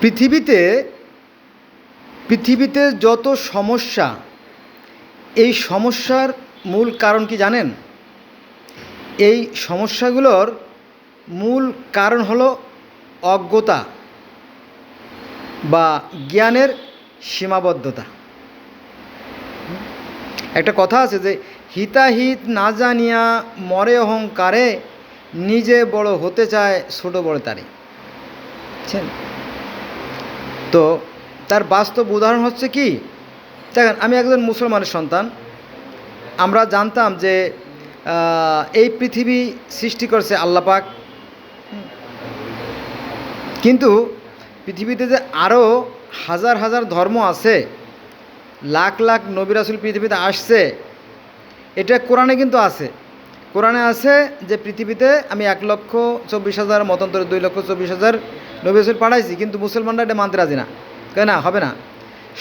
পৃথিবীতে পৃথিবীতে যত সমস্যা, এই সমস্যার মূল কারণ কি জানেন? এই সমস্যাগুলোর মূল কারণ হলো অজ্ঞতা বা জ্ঞানের সীমাবদ্ধতা। একটা কথা আছে যে হিতাহিত না জানিয়া মরে অহংকারে, নিজে বড় হতে চায় ছোট বড় তারে। বুঝছেন? তো তার বাস্তব উদাহরণ হচ্ছে কি, দেখেন, আমি একজন মুসলমানের সন্তান। আমরা জানতাম যে এই পৃথিবী সৃষ্টি করেছে আল্লাহ পাক, কিন্তু পৃথিবীতে যে আরও হাজার হাজার ধর্ম আছে, লাখ লাখ নবী রাসূল পৃথিবীতে আসছে, এটা কোরআনে কিন্তু আছে। কোরআনে আছে যে পৃথিবীতে আমি 1,24,000 মতান্তরে 2,24,000 নবী রাসূল পাঠাইছি, কিন্তু মুসলমানরা এটা মানতে রাজি না। কেন না? হবে না,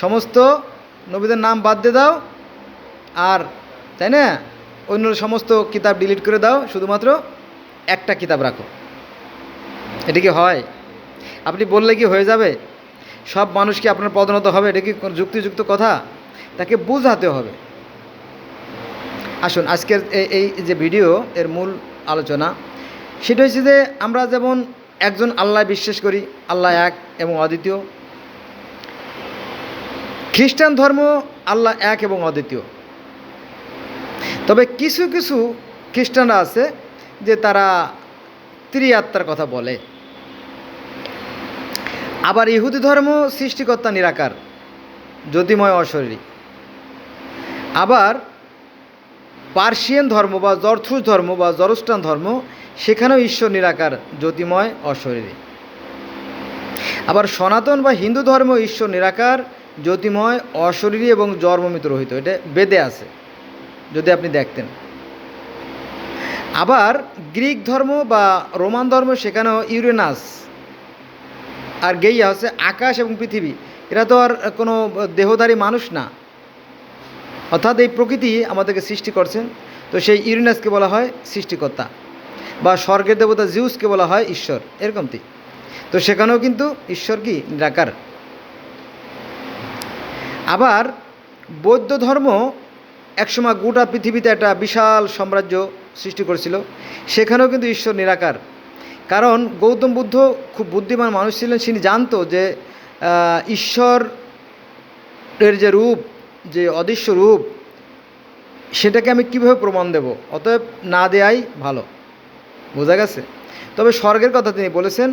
সমস্ত নবীদের নাম বাদ দিয়ে দাও, আর তাই না, অন্য সমস্ত কিতাব ডিলিট করে দাও, শুধুমাত্র একটা কিতাব রাখো। এটা কি হয়? আপনি বললে কি হয়ে যাবে? সব মানুষ কি আপনার পদোন্নত হবে? এটা কি যুক্তিযুক্ত কথা? তাকে বুঝাতে হবে। আসুন, আজকের এই যে ভিডিও, এর মূল আলোচনা সেটা হচ্ছে যে আমরা যেমন একজন আল্লাহ বিশ্বাস করি, আল্লাহ এক এবং অদ্বিতীয়। খ্রিস্টান ধর্ম আল্লাহ এক এবং অদ্বিতীয়। তবে কিছু কিছু খ্রিস্টানরা আছে যে তারা ত্রিআত্মার কথা বলে। আবার ইহুদি ধর্ম সৃষ্টিকর্তা নিরাকার, জ্যোতিময় অশরীরী। আবার পার্সিয়ান ধর্ম বা জরথুস ধর্ম বা জরস্টান ধর্ম, সেখানেও ঈশ্বর নিরাকার, জ্যোতিময় অশরীরী। আবার সনাতন বা হিন্দু ধর্ম ঈশ্বর নিরাকার, জ্যোতিময় অশরীরী এবং জন্মমৃত রহিত। এটা বেদে আছে, যদি আপনি দেখতেন। আবার গ্রিক ধর্ম বা রোমান ধর্ম, সেখানেও ইউরেনাস আর গেইয়া হচ্ছে আকাশ এবং পৃথিবী। এরা তো আর কোনো দেহধারী মানুষ না, অর্থাৎ এই প্রকৃতি আমাদেরকে সৃষ্টি করছেন। তো সেই ইউরেনাসকে বলা হয় সৃষ্টিকর্তা, বা স্বর্গের দেবতা জিউসকে বলা হয় ঈশ্বর, এরকমটি। তো সেখানেও কিন্তু ঈশ্বর কি নিরাকার। আবার বৌদ্ধ ধর্ম একসময় গোটা পৃথিবীতে একটা বিশাল সাম্রাজ্য সৃষ্টি করেছিল, সেখানেও কিন্তু ঈশ্বর নিরাকার। কারণ গৌতম বুদ্ধ খুব বুদ্ধিমান মানুষ ছিলেন, তিনি জানতো যে ঈশ্বরের যে রূপ, যে অদৃশ্য রূপ, সেটাকে আমি কীভাবে প্রমাণ দেব, অতএব না দেয়াই ভালো। বোঝা গেছে? তবে স্বর্গের কথা তিনি বলেছেন,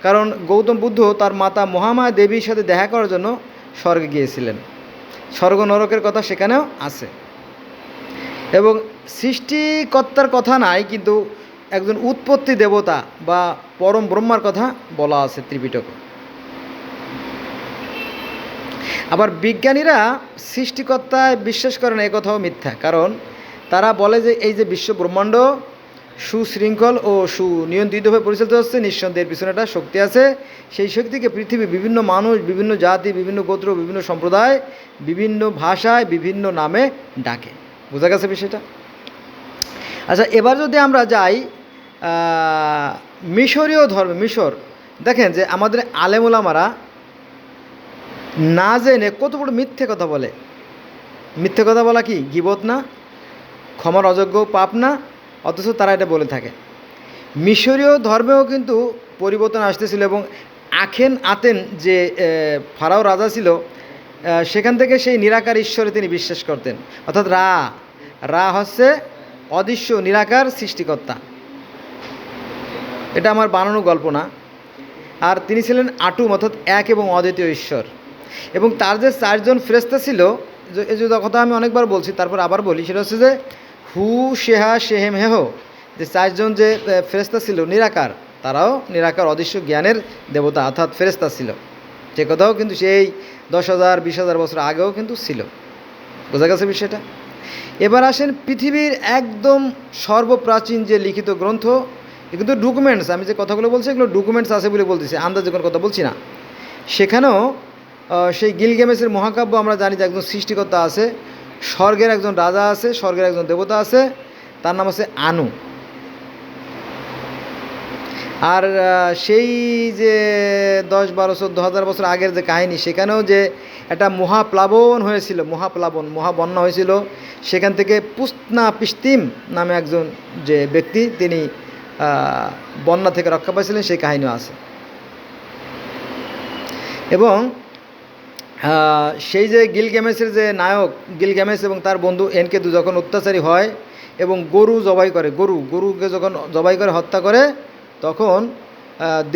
কারণ গৌতম বুদ্ধ তার মাতা মহামায়া দেবীর সাথে দেখা করার জন্য স্বর্গে গিয়েছিলেন। স্বর্গ নরকের কথা সেখানেও আছে। এবং সৃষ্টিকর্তার কথা নাই, কিন্তু একজন উৎপত্তি দেবতা বা পরম ব্রহ্মার কথা বলা আছে ত্রিপিটকে। আবার বিজ্ঞানীরা সৃষ্টিকর্তায় বিশ্বাস করেন, এই কথাও মিথ্যা। কারণ তারা বলে যে এই যে বিশ্ব ব্রহ্মাণ্ড সুশৃঙ্খল ও সুনিয়ন্ত্রিতভাবে পরিচালিত হচ্ছে, নিঃসন্দেহের পিছনে একটা শক্তি আছে। সেই শক্তিকে পৃথিবী বিভিন্ন মানুষ, বিভিন্ন জাতি, বিভিন্ন গোত্র, বিভিন্ন সম্প্রদায়, বিভিন্ন ভাষায়, বিভিন্ন নামে ডাকে। বোঝা গেছে বিষয়টা? আচ্ছা, এবার যদি আমরা যাই মিশরীয় ধর্মে, মিশর দেখেন যে আমাদের আলেম ওলামারা না জেনে কত বড় মিথ্যে কথা বলে। মিথ্যে কথা বলা কি গীবত না? ক্ষমার অযোগ্য পাপ না? অথচ তারা এটা বলে থাকে। মিশরীয় ধর্মেও কিন্তু পরিবর্তন আসতেছিল, এবং আতেন যে ফারাও রাজা ছিল, সেখান থেকে সেই নিরাকার ঈশ্বরে তিনি বিশ্বাস করতেন। অর্থাৎ রা হচ্ছে অদৃশ্য নিরাকার সৃষ্টিকর্তা। এটা আমার বানানো গল্প না। আর তিনি ছিলেন আটুম, অর্থাৎ এক এবং অদ্বিতীয় ঈশ্বর। এবং তার যে 4জন ফেরেশতা ছিল, এই যে কথা আমি অনেকবার বলছি, তারপর আবার বলি, সেটা হচ্ছে যে হু, শেহা, শেহেম, হেহ, যে 4জন যে ফেরেশতা ছিল নিরাকার, তারাও নিরাকার অদৃশ্য জ্ঞানের দেবতা, অর্থাৎ ফেরেশতা ছিল। যে কথাও কিন্তু সেই 10,000 20,000 বছর আগেও কিন্তু ছিল। বোঝা গেছে বিষয়টা? এবার আসেন পৃথিবীর একদম সর্বপ্রাচীন যে লিখিত গ্রন্থ, কিন্তু ডকুমেন্টস, আমি যে কথাগুলো বলছি এগুলো ডকুমেন্টস আছে বলে বলতেছি, আন্দাজে কোনো কথা বলছি না। সেখানেও সেই গিলগামেশের মহাকাব্য আমরা জানি যে একজন সৃষ্টিকর্তা আছে, স্বর্গের একজন রাজা আছে, স্বর্গের একজন দেবতা আছে, তার নাম আছে আনু। আর সেই যে 10, 12, 14 হাজার বছর আগের যে কাহিনী, সেখানেও যে একটা মহাপ্লাবন হয়েছিল, মহাবন্যা হয়েছিল, সেখান থেকে পুস্না পিস্তিম নামে একজন যে ব্যক্তি, তিনি বন্যা থেকে রক্ষা পাইছিলেন, সেই কাহিনীও আছে। এবং সেই যে গিলগ্যামেশের যে নায়ক গিলগ্যামেশ এবং তার বন্ধু এনকেদু যখন অত্যাচারী হয় এবং গরু জবাই করে, গরুকে যখন জবাই করে হত্যা করে, তখন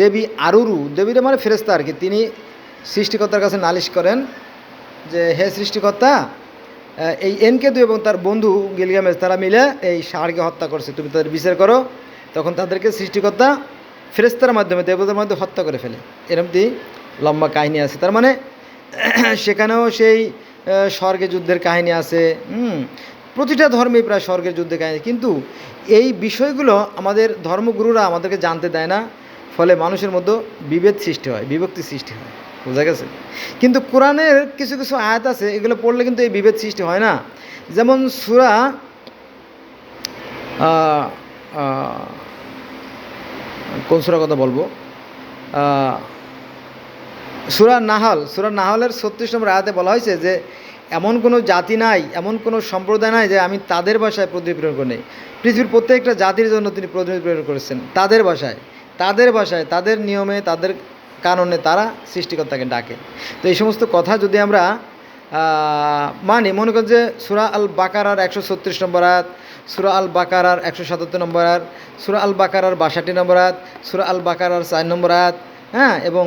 দেবী আরুরু, দেবীরা মানে ফেরেশতা আর কি, তিনি সৃষ্টিকর্তার কাছে নালিশ করেন যে হে সৃষ্টিকর্তা, এই এনকেদু এবং তার বন্ধু গিলগ্যামেশ তারা মিলে এই ষাঁড়কে হত্যা করছে, তুমি তাদের বিচার করো। তখন তাদেরকে সৃষ্টিকর্তা ফেরেশতার মাধ্যমে, দেবতার মাধ্যমে হত্যা করে ফেলে। এরকমটি লম্বা কাহিনী আছে। তার মানে সেখানেও সেই স্বর্গের যুদ্ধের কাহিনী আছে। প্রতিটা ধর্মেই প্রায় স্বর্গের যুদ্ধের কাহিনী, কিন্তু এই বিষয়গুলো আমাদের ধর্মগুরুরা আমাদেরকে জানতে দেয় না, ফলে মানুষের মধ্যে বিভেদ সৃষ্টি হয়, বিভক্তি সৃষ্টি হয়। বোঝা গেছে? কিন্তু কোরআনের কিছু কিছু আয়াত আছে, এগুলো পড়লে কিন্তু এই বিভেদ সৃষ্টি হয় না। যেমন সূরা কোন সূরার কথা বলবো, সূরা নাহলের 36 নম্বর আয়াতে বলা হয়েছে যে এমন কোনো জাতি নাই, এমন কোনো সম্প্রদায় নাই যে আমি তাদের ভাষায় প্রতিনিধি প্রেরণ করি। পৃথিবীর প্রত্যেকটা জাতির জন্য তিনি প্রতিনিধি প্রেরণ করেছেন তাদের ভাষায়, তাদের নিয়মে, তাদের কারণে তারা সৃষ্টিকর্তাকে ডাকে। তো এই সমস্ত কথা যদি আমরা মানি, মনে করেন যে সূরা আল বাকারার 136 নম্বর আয়াত, সূরা আল বাকারার 177 নম্বর আয়াত, সূরা আল বাকারার 62 নম্বর আয়াত, সূরা আল বাকারার 4 নম্বর আয়াত, হ্যাঁ, এবং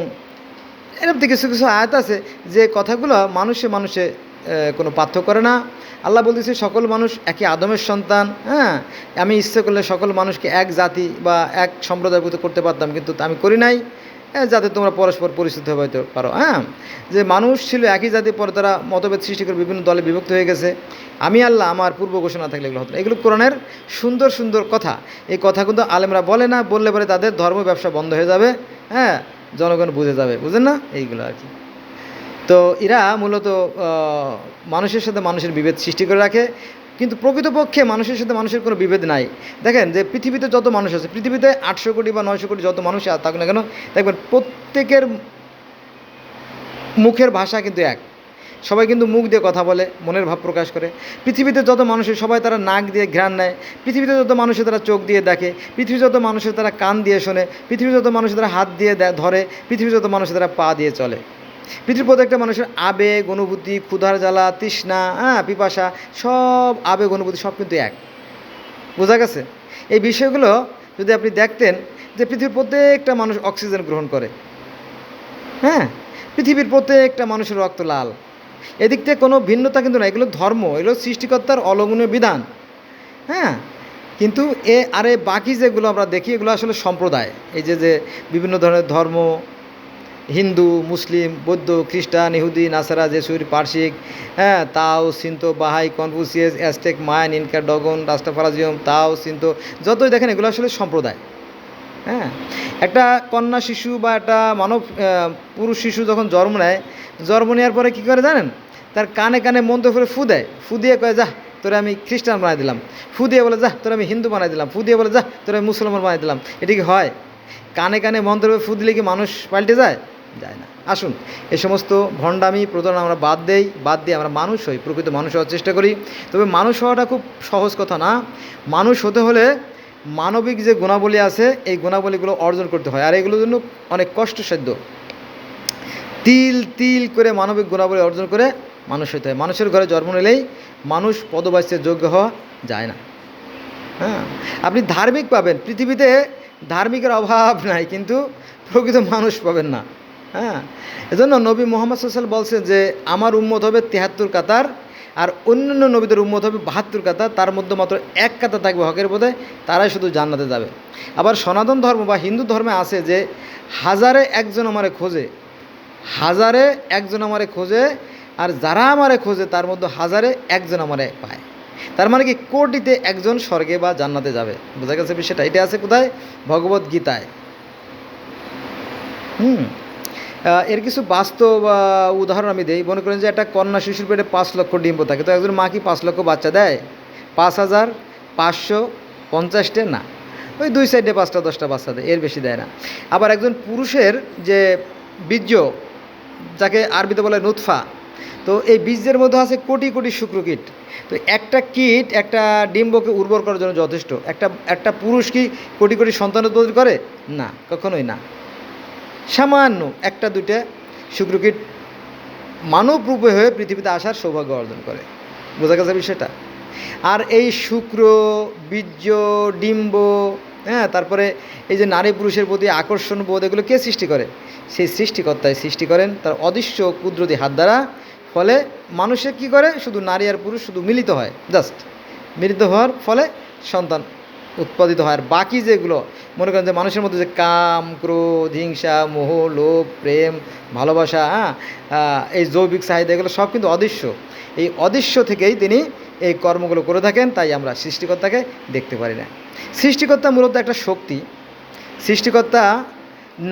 এরকম কিছু কিছু আয়াত আছে যে কথাগুলো মানুষে কোনো পার্থক্য করে না। আল্লাহ বলতেছে সকল মানুষ একই আদমের সন্তান। হ্যাঁ, আমি ইচ্ছে করলে সকল মানুষকে এক জাতি বা এক সম্প্রদায়ভুক্ত করতে পারতাম, কিন্তু আমি করি নাই, যাতে তোমরা পরস্পর পরিচিত হতে পারো। হ্যাঁ, যে মানুষ ছিল একই জাতি, পরে তারা মতভেদ সৃষ্টি করে বিভিন্ন দলে বিভক্ত হয়ে গেছে। আমি আল্লাহ, আমার পূর্ব ঘোষণা থাকলে এগুলো হতো না। এগুলো কোরআনের সুন্দর সুন্দর কথা। এই কথা কিন্তু আলেমরা বলে না, বললে পরে তাদের ধর্ম ব্যবসা বন্ধ হয়ে যাবে। হ্যাঁ, জনগণ বুঝে যাবে, বুঝেন না এইগুলো আর কি। তো এরা মূলত মানুষের সাথে মানুষের বিভেদ সৃষ্টি করে রাখে, কিন্তু প্রকৃতপক্ষে মানুষের সাথে মানুষের কোনো বিভেদ নাই। দেখেন যে পৃথিবীতে যত মানুষ আছে, পৃথিবীতে 800 কোটি বা 900 কোটি যত মানুষ থাকুক না কেন, দেখবেন প্রত্যেকের মুখের ভাষা কিন্তু এক। সবাই কিন্তু মুখ দিয়ে কথা বলে, মনের ভাব প্রকাশ করে। পৃথিবীতে যত মানুষের সবাই তারা নাক দিয়ে ঘ্রাণ নেয়, পৃথিবীতে যত মানুষের তারা চোখ দিয়ে দেখে, পৃথিবীর যত মানুষের তারা কান দিয়ে শোনে, পৃথিবীর যত মানুষের তারা হাত দিয়ে ধরে, পৃথিবীর যত মানুষের তারা পা দিয়ে চলে। পৃথিবীর প্রত্যেকটা মানুষের আবেগ, অনুভূতি, ক্ষুধার জ্বালা, তৃষ্ণা, পিপাসা, সব আবেগ অনুভূতি সব কিন্তু এক। বোঝা গেছে? এই বিষয়গুলো যদি আপনি দেখতেন যে পৃথিবীর প্রত্যেকটা মানুষ অক্সিজেন গ্রহণ করে, হ্যাঁ, পৃথিবীর প্রত্যেকটা মানুষের রক্ত লাল, এদিক থেকে কোনো ভিন্নতা কিন্তু না। এগুলো ধর্ম, এগুলো সৃষ্টিকর্তার অলঙ্ঘনীয় বিধান। হ্যাঁ, কিন্তু বাকি যেগুলো আমরা দেখি, এগুলো আসলে সম্প্রদায়। এই যে বিভিন্ন ধরনের ধর্ম, হিন্দু, মুসলিম, বৌদ্ধ, খ্রিস্টান, ইহুদি, নাসারা, জেসুইট, পার্সিক, হ্যাঁ, তাও, সিন্তো, বাহাই, কনফুসিয়াস, অ্যাজটেক, মায়ান, ইনকা, ডগন, রাস্তাফারাজিয়াম, তাও, সিন্তো, যতই দেখেন এগুলো আসলে সম্প্রদায়। হ্যাঁ, একটা কন্যা শিশু বা একটা পুরুষ শিশু যখন জন্ম নেওয়ার পরে কী করে জানেন? তার কানে কানে মন্ত্র করে ফু দেয়, ফু দিয়ে কয়ে যা তোরে আমি খ্রিস্টান বানাই দিলাম, ফু দিয়ে বলে যা তোরে আমি হিন্দু বানাই দিলাম, ফু দিয়ে বলে যা তোরে আমি মুসলমান বানাই দিলাম। এটা কি হয়? কানে কানে মন্ত্র ফু দিলে কি মানুষ পাল্টে যায়? যায় না। আসুন, এ সমস্ত ভণ্ডামি প্রতারণা আমরা বাদ দিয়ে আমরা মানুষ হই, প্রকৃত মানুষ হওয়ার চেষ্টা করি। তবে মানুষ হওয়াটা খুব সহজ কথা না। মানুষ হতে হলে মানবিক যে গুণাবলী আছে, এই গুণাবলীগুলো অর্জন করতে হয়, আর এগুলোর জন্য অনেক কষ্টসাধ্য। তিল তিল করে মানবিক গুণাবলী অর্জন করে মানুষ হতে হয়। মানুষের ঘরে জন্ম নিলেই মানুষ পদবাচ্যের যোগ্য হওয়া যায় না। হ্যাঁ, আপনি ধার্মিক পাবেন, পৃথিবীতে ধার্মিকের অভাব নাই, কিন্তু প্রকৃত মানুষ পাবেন না। হ্যাঁ, এজন্য নবী মুহাম্মদ সাল্লাল্লাহু আলাইহি ওয়াসাল্লাম বলছেন যে আমার উম্মত হবে 73 কাতার, আর অন্যান্য নবীদের উম্মত হবে 72 কাতার, তার মধ্যে মাত্র এক কাতার থাকবে হকের পথে, তারাই শুধু জান্নাতে যাবে। আবার সনাতন ধর্ম বা হিন্দু ধর্মে আছে যে হাজারে একজন আমারে খোঁজে, আর যারা আমারে খোঁজে তার মধ্যে হাজারে একজন আমারে পায়। তার মানে কি কোটিতে একজন স্বর্গে বা জান্নাতে যাবে। বোঝা গেছে বিষয়টা? এটা আছে কোথায়? ভগবত গীতায়। এর কিছু বাস্তব উদাহরণ আমি দেই। মনে করেন যে একটা কন্যা শিশুর পেটে 5 লক্ষ ডিম্ব থাকে, তো একজন মা কি 5 লক্ষ বাচ্চা দেয়? 5,550 না। ওই 2 সাইডে 5টা 10টা বাচ্চা দেয়, এর বেশি দেয় না। আবার একজন পুরুষের যে বীর্য, যাকে আরবিতে বলে নুতফা, তো এই বীর্যের মধ্যে আছে কোটি কোটি শুক্রকীট। তো একটা কীট একটা ডিম্বকে উর্বর করার জন্য যথেষ্ট। একটা পুরুষ কি কোটি কোটি সন্তান উৎপাদন করে? না, কখনোই না। সামান্য একটা দুইটা শুক্রকীট মানব রূপে হয়ে পৃথিবীতে আসার সৌভাগ্য অর্জন করে। বোঝা গেছে বিষয়টা? আর এই শুক্র, বীর্য, ডিম্ব, হ্যাঁ, তারপরে এই যে নারী পুরুষের প্রতি আকর্ষণ বোধ, এগুলো কে সৃষ্টি করে? সেই সৃষ্টিকর্তায় সৃষ্টি করেন তার অদৃশ্য কুদরতি হাত দ্বারা। ফলে মানুষের কি করে, শুধু নারী আর পুরুষ শুধু মিলিত হয়, জাস্ট মিলিত হওয়ার ফলে সন্তান উৎপাদিত হয়। আর বাকি যেগুলো মনে করেন যে মানুষের মধ্যে যে কাম, ক্রোধ, হিংসা, মোহ, লোভ, প্রেম, ভালোবাসা, এই জৈবিক চাহিদা, এগুলো সব কিন্তু অদৃশ্য। এই অদৃশ্য থেকেই তিনি এই কর্মগুলো করে থাকেন, তাই আমরা সৃষ্টিকর্তাকে দেখতে পারি না। সৃষ্টিকর্তা মূলত একটা শক্তি। সৃষ্টিকর্তা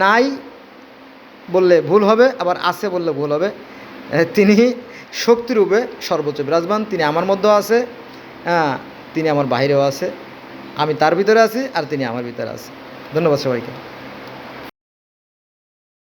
নাই বললে ভুল হবে, আবার আছে বললে ভুল হবে। তিনি শক্তিরূপে সর্বোচ্চ বিরাজমান। তিনি আমার মধ্যেও আছে, তিনি আমার বাহিরেও আছে। আমি তার ভিতরে আছি আর তিনি আমার ভিতরে আছে। ধন্যবাদ সবাইকে।